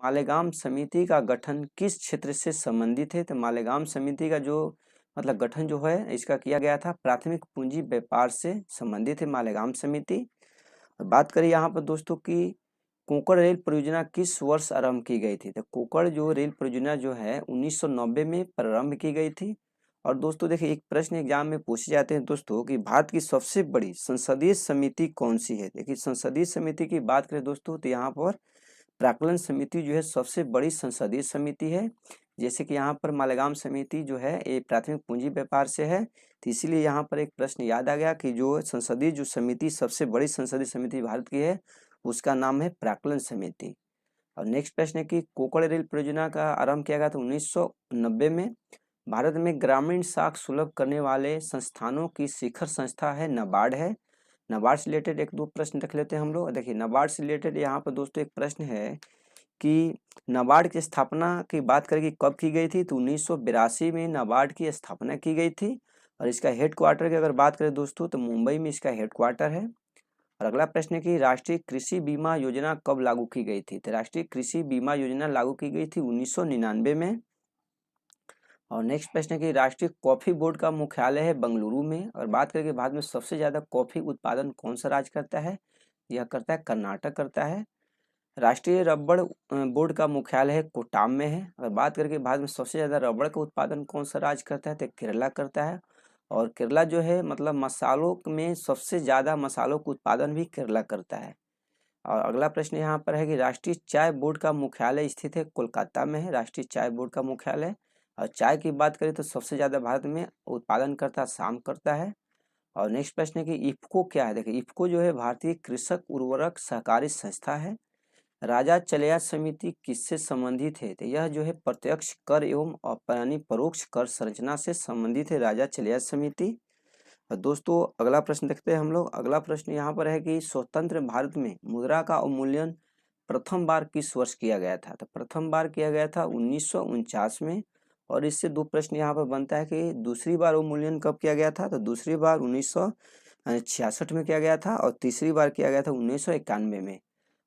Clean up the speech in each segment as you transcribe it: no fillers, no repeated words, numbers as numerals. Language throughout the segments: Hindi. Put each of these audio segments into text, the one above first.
मालेगाम समिति का गठन किस क्षेत्र से संबंधित है? तो मालेगाम समिति का जो मतलब गठन जो है इसका किया गया था प्राथमिक पूंजी व्यापार से संबंधित है मालेगाम समिति। और बात करें यहाँ पर दोस्तों की कोंकण रेल परियोजना किस वर्ष आरंभ की गई थी? तो कोंकण जो रेल परियोजना जो है 1990 में प्रारंभ की गई थी। और दोस्तों देखिए एक प्रश्न एग्जाम में पूछे जाते हैं दोस्तों कि भारत की सबसे बड़ी संसदीय समिति कौन सी है? देखिए संसदीय समिति की बात करें दोस्तों तो यहाँ पर प्राक्कलन समिति जो है सबसे बड़ी संसदीय समिति है। जैसे कि यहाँ पर मालेगाम समिति जो है ये प्राथमिक पूंजी व्यापार से है, तो इसीलिए यहाँ पर एक प्रश्न याद आ गया कि जो संसदीय जो समिति सबसे बड़ी संसदीय समिति भारत की है उसका नाम है प्राक्कलन समिति। और नेक्स्ट प्रश्न है कि कोंकण रेल परियोजना का आरंभ किया गया था 1990 में। भारत में ग्रामीण साख सुलभ करने वाले संस्थानों की शिखर संस्था है नाबार्ड है। नाबार्ड से रिलेटेड एक दो प्रश्न रख लेते हैं हम लोग। देखिए नाबार्ड से रिलेटेड यहाँ पर दोस्तों एक प्रश्न है कि नाबार्ड की स्थापना की बात करें कि कब की गई थी? तो 1982 में नाबार्ड की स्थापना की गई थी। और इसका हेड क्वार्टर की अगर बात करें दोस्तों तो मुंबई में इसका हेड क्वार्टर है। और अगला प्रश्न है कि राष्ट्रीय कृषि बीमा योजना कब लागू की गई थी? तो राष्ट्रीय कृषि बीमा योजना लागू की गई थी 1999 में। और नेक्स्ट प्रश्न है कि राष्ट्रीय कॉफी बोर्ड का मुख्यालय है बेंगलुरु में। और बात करें कि भारत में सबसे ज्यादा कॉफी उत्पादन कौन सा राज्य करता है? यह करता है कर्नाटक करता है। राष्ट्रीय रबड़ बोर्ड का मुख्यालय है कोटाम में है। अगर बात करें कि भारत में सबसे ज्यादा रबड़ का उत्पादन कौन सा राज्य करता है? तो केरला करता है। और केरला जो है मतलब मसालों में सबसे ज्यादा मसालों का उत्पादन भी केरला करता है। और अगला प्रश्न यहाँ पर है कि राष्ट्रीय चाय बोर्ड का मुख्यालय स्थित है कोलकाता में है, राष्ट्रीय चाय बोर्ड का मुख्यालय। और चाय की बात करें तो सबसे ज्यादा भारत में उत्पादन करता शाम करता है। और नेक्स्ट प्रश्न है कि इफ्को क्या है? देखिए इफ्को जो है भारतीय कृषक उर्वरक सहकारी संस्था है। राजा चलिया समिति किससे संबंधित है? तो यह जो है प्रत्यक्ष कर एवं यानी परोक्ष कर संरचना से संबंधित है राजा चलिया समिति। दोस्तों अगला प्रश्न देखते हैं हम लोग। अगला प्रश्न यहाँ पर है कि स्वतंत्र भारत में मुद्रा का अवमूल्यन प्रथम बार किस वर्ष किया गया था? तो प्रथम बार किया गया था 1949 में। और इससे दो प्रश्न यहाँ पर बनता है कि दूसरी बार अवमूल्यन कब किया गया था? तो दूसरी बार 1966 में किया गया था। और तीसरी बार किया गया था 1991 में।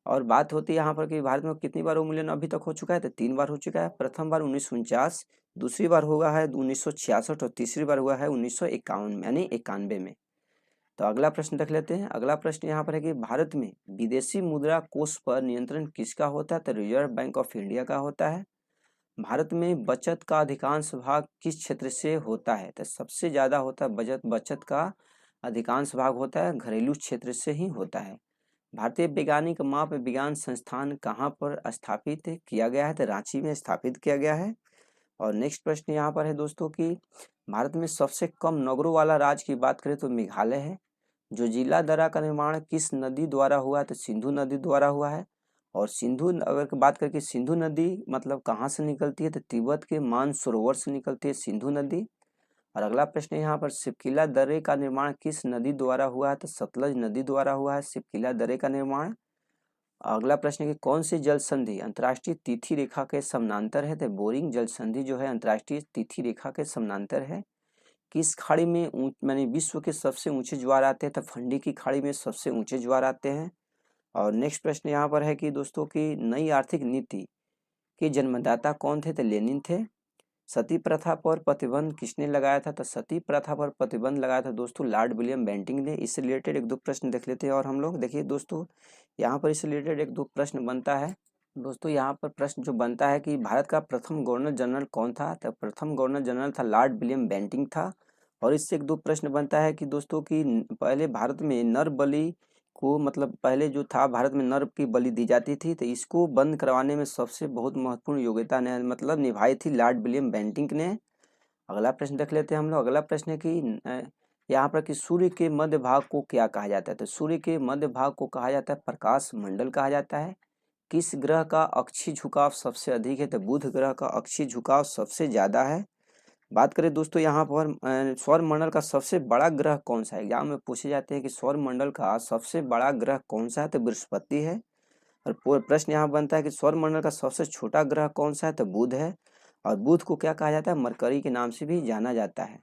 और बात होती है यहाँ पर कि भारत में कितनी बार अवमूल्यन अभी तक हो चुका है? तो 3 बार हो चुका है। प्रथम बार 1949, दूसरी बार हुआ है 1966 और तीसरी बार हुआ है 1951 में यानी 91 में। तो अगला प्रश्न देख लेते हैं। अगला प्रश्न यहाँ पर है कि भारत में विदेशी मुद्रा कोष पर नियंत्रण किसका होता है? तो रिजर्व बैंक ऑफ इंडिया का होता है। भारत में बचत का अधिकांश भाग किस क्षेत्र से होता है? तो सबसे ज्यादा होता है बचत का अधिकांश भाग होता है घरेलू क्षेत्र से ही होता है। भारतीय वैज्ञानिक माप विज्ञान संस्थान कहाँ पर स्थापित किया गया है? तो रांची में स्थापित किया गया है। और नेक्स्ट प्रश्न यहाँ पर है दोस्तों कि भारत में सबसे कम नगरों वाला राज्य की बात करें तो मेघालय है। जो जिला दर्रा का निर्माण किस नदी द्वारा हुआ है? तो सिंधु नदी द्वारा हुआ है। और सिंधु अगर बात करें कि सिंधु नदी मतलब कहाँ से निकलती है? तो तिब्बत के मानसरोवर से निकलती है सिंधु नदी। और अगला प्रश्न यहाँ पर सिपकिला दर्रे का निर्माण किस नदी द्वारा हुआ है? तो सतलज नदी द्वारा हुआ है सिपकिला दर्रे का निर्माण। अगला प्रश्न है कि कौन सी जल संधि अंतर्राष्ट्रीय तिथि रेखा के समानांतर है? तो बोरिंग जल संधि जो है अंतर्राष्ट्रीय तिथि रेखा के समानांतर है। किस खाड़ी में माने विश्व के सबसे ऊंचे ज्वार आते हैं? तो फंडी की खाड़ी में सबसे ऊंचे ज्वार आते हैं। और नेक्स्ट प्रश्न यहाँ पर है कि दोस्तों की नई आर्थिक नीति के जन्मदाता कौन थे? तो लेनिन थे। सती प्रथा पर प्रतिबंध किसने लगाया था? तो सती प्रथा पर प्रतिबंध लगाया था दोस्तों लॉर्ड विलियम बेंटिंक ने। इससे रिलेटेड एक दो प्रश्न देख लेते हैं और हम लोग देखिए दोस्तों यहाँ पर इससे रिलेटेड एक दो प्रश्न बनता है। दोस्तों यहाँ पर प्रश्न जो बनता है कि भारत का प्रथम गवर्नर जनरल कौन था? तो प्रथम गवर्नर जनरल था लॉर्ड विलियम बेंटिंक था। और इससे एक दो प्रश्न बनता है कि दोस्तों की पहले भारत में नर बलि को मतलब पहले जो था भारत में नर की बलि दी जाती थी, तो इसको बंद करवाने में सबसे बहुत महत्वपूर्ण योग्यता ने मतलब निभाई थी लॉर्ड विलियम बेंटिंक ने। अगला प्रश्न देख लेते हैं हम लोग। अगला प्रश्न है कि यहाँ पर कि सूर्य के मध्य भाग को क्या कहा जाता है? तो सूर्य के मध्य भाग को कहा जाता है प्रकाश मंडल कहा जाता है। किस ग्रह का अक्षीय झुकाव सबसे अधिक है? तो बुध ग्रह का अक्षीय झुकाव सबसे ज्यादा है। बात करें दोस्तों यहाँ पर सौर मंडल का सबसे बड़ा ग्रह कौन सा है? एग्जाम में पूछे जाते हैं कि सौर मंडल का सबसे बड़ा ग्रह कौन सा है? तो बृहस्पति है। और प्रश्न यहाँ बनता है कि सौर मंडल का सबसे छोटा ग्रह कौन सा है? तो बुध है। और बुध को क्या कहा जाता है? मरकरी के नाम से भी जाना जाता है।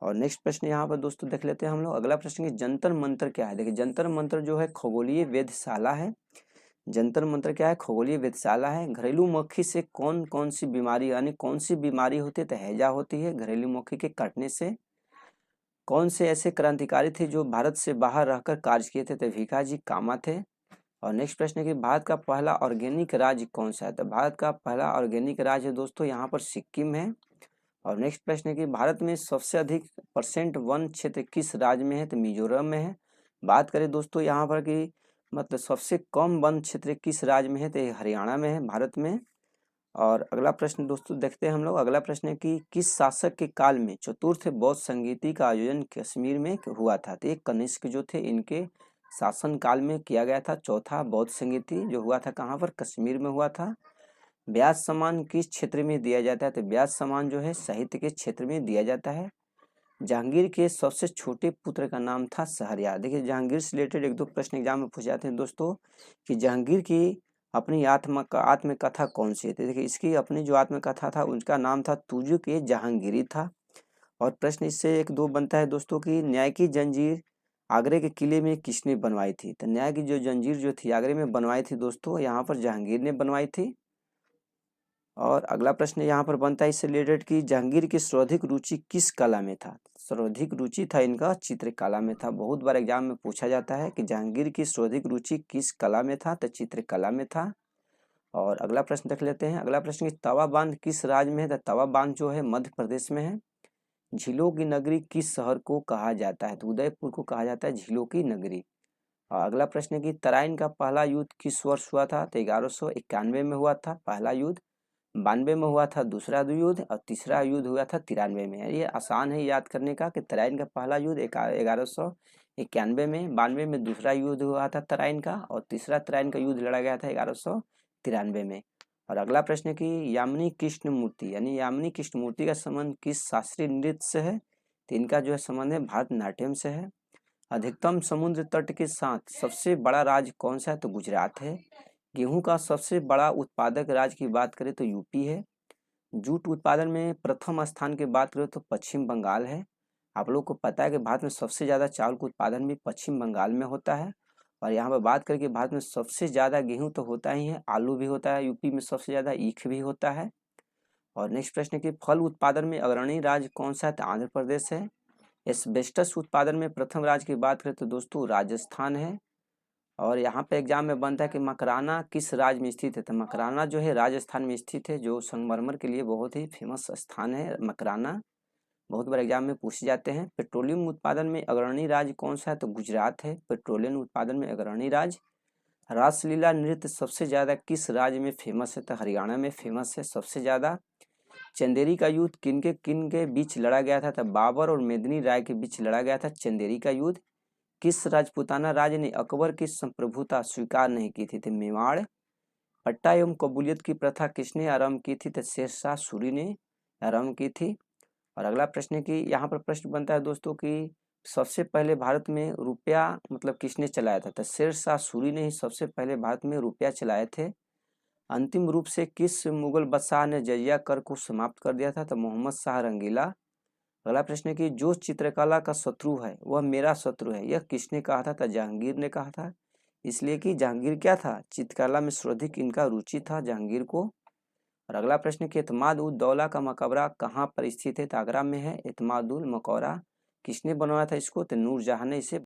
और नेक्स्ट प्रश्न यहाँ पर दोस्तों देख लेते हैं हम लोग। अगला प्रश्न कि जंतर मंतर क्या है? देखिए जंतर मंतर जो है खगोलीय वेधशाला है। जंतर मंतर क्या है? खगोलीय वेधशाला है। घरेलू मक्खी से कौन कौन सी बीमारी, यानी कौन सी बीमारी होती है? तो हैजा होती है घरेलू मक्खी के काटने से। कौन से ऐसे क्रांतिकारी थे जो भारत से बाहर रहकर कार्य किए थे? तो भीखाजी कामा थे। और नेक्स्ट प्रश्न है कि भारत का पहला ऑर्गेनिक राज्य कौन सा है? तो भारत का पहला ऑर्गेनिक राज्य है दोस्तों यहाँ पर सिक्किम है। और नेक्स्ट प्रश्न है कि भारत में सबसे अधिक % वन क्षेत्र किस राज्य में है? तो मिजोरम में है। बात करें दोस्तों यहाँ पर कि मतलब सबसे कम वन क्षेत्र किस राज्य में है? तो ये हरियाणा में है भारत में। और अगला प्रश्न दोस्तों देखते हैं हम लोग। अगला प्रश्न है कि किस शासक के काल में चतुर्थ बौद्ध संगीति का आयोजन कश्मीर में हुआ था? तो ये कनिष्क जो थे इनके शासन काल में किया गया था चौथा बौद्ध संगीति, जो हुआ था कहाँ पर? कश्मीर में हुआ था। ब्याज सम्मान किस क्षेत्र में दिया जाता है? तो ब्याज सम्मान जो है साहित्य के क्षेत्र में दिया जाता है। जहांगीर के सबसे छोटे पुत्र का नाम था शहरयार। देखिए जहांगीर से रिलेटेड एक दो प्रश्न एग्जाम में पूछ जाते हैं दोस्तों कि जहांगीर की अपनी आत्मकथा कौन सी है? तो देखिए इसकी अपनी जो आत्मकथा था उसका नाम था तुजुक ए जहांगीरी था। और प्रश्न इससे एक दो बनता है दोस्तों की न्याय की जंजीर आगरे के किले में किसने बनवाई थी? तो न्याय की जो जंजीर जो थी आगरे में बनवाई थी दोस्तों यहाँ पर जहांगीर ने बनवाई थी। और अगला प्रश्न यहाँ पर बनता है इससे रिलेटेड कि जहांगीर की सर्वाधिक रुचि किस कला में था? सर्वाधिक रुचि था इनका चित्रकला में था। बहुत बार एग्जाम में पूछा जाता है कि जहांगीर की सर्वाधिक रुचि किस कला में था? तो चित्रकला में था। और अगला प्रश्न देख लेते हैं। अगला प्रश्न कि तवा बांध किस राज्य में है? तो तवा बांध जो है मध्य प्रदेश में है। झीलों की नगरी किस शहर को कहा जाता है? तो उदयपुर को कहा जाता है झीलों की नगरी। और अगला प्रश्न है कि तराइन का पहला युद्ध किस वर्ष हुआ था? तो 1191 में हुआ था पहला युद्ध। 92 में हुआ था दूसरा युद्ध। और तीसरा युद्ध हुआ था 93 में। ये आसान है याद करने का कि तराइन का पहला युद्ध 1191 में, 92 में दूसरा युद्ध हुआ था तराइन का, और तीसरा तराइन का युद्ध लड़ा गया था 1193 में। और अगला प्रश्न है कि यामिनी कृष्ण मूर्ति यानी यामिनी कृष्ण मूर्ति का संबंध किस शास्त्रीय नृत्य से है? तो इनका जो है संबंध है भरतनाट्यम से है। अधिकतम समुद्र तट के साथ सबसे बड़ा राज्य कौन सा है? तो गुजरात है। गेहूं का सबसे बड़ा उत्पादक राज्य की बात करें तो यूपी है। जूट उत्पादन में प्रथम स्थान की बात करें तो पश्चिम बंगाल है। आप लोग को पता है कि भारत में सबसे ज़्यादा चावल का उत्पादन भी पश्चिम बंगाल में होता है। और यहाँ पर बात करें कि भारत में सबसे ज़्यादा गेहूं तो होता ही है, आलू भी होता है, यूपी में सबसे ज़्यादा ईख भी होता है। और नेक्स्ट प्रश्न है कि फल उत्पादन में अग्रणी राज्य कौन सा है? तो आंध्र प्रदेश है। एस्बेस्टस उत्पादन में प्रथम राज्य की बात करें तो दोस्तों राजस्थान है। और यहाँ पे एग्जाम में बनता है कि मकराना किस राज्य में स्थित है? तो मकराना जो है राजस्थान में स्थित है, जो संगमरमर के लिए बहुत ही फेमस स्थान है मकराना। बहुत बार एग्जाम में पूछे जाते हैं। पेट्रोलियम उत्पादन में अग्रणी राज्य कौन सा है? तो गुजरात है पेट्रोलियम उत्पादन में अग्रणी राज्य। रासलीला नृत्य सबसे ज़्यादा किस राज्य में फेमस है? तो हरियाणा में फेमस है सबसे ज़्यादा। चंदेरी का युद्ध किन के बीच लड़ा गया था? तो बाबर और मेदिनी राय के बीच लड़ा गया था चंदेरी का युद्ध। किस राजपूताना राज्य ने अकबर की संप्रभुता स्वीकार नहीं की थी? तो मेवाड़। पट्टा एवं कबूलियत की प्रथा किसने आरंभ की थी? तो शेरशाह सूरी ने आरंभ की थी। और अगला प्रश्न है कि यहाँ पर प्रश्न बनता है दोस्तों कि सबसे पहले भारत में रुपया मतलब किसने चलाया था? तो शेरशाह सूरी ने ही सबसे पहले भारत में रुपया चलाए थे। अंतिम रूप से किस मुगल बादशाह ने जजिया कर को समाप्त कर दिया था? तो मोहम्मद शाह रंगीला। अगला प्रश्न है कि जो चित्रकला का शत्रु है वह मेरा शत्रु है, यह किसने कहा था? तो जहांगीर ने कहा था। इसलिए कि जहांगीर क्या था? चित्रकला में सर्वाधिक इनका रुचि था जहांगीर को। और अगला प्रश्न कि एतमाद उद दौला का मकबरा कहाँ पर स्थित है? तो आगरा में है एतमाद उल मकबरा। किसने बनवाया था इसको? तो नूरजहां ने इसे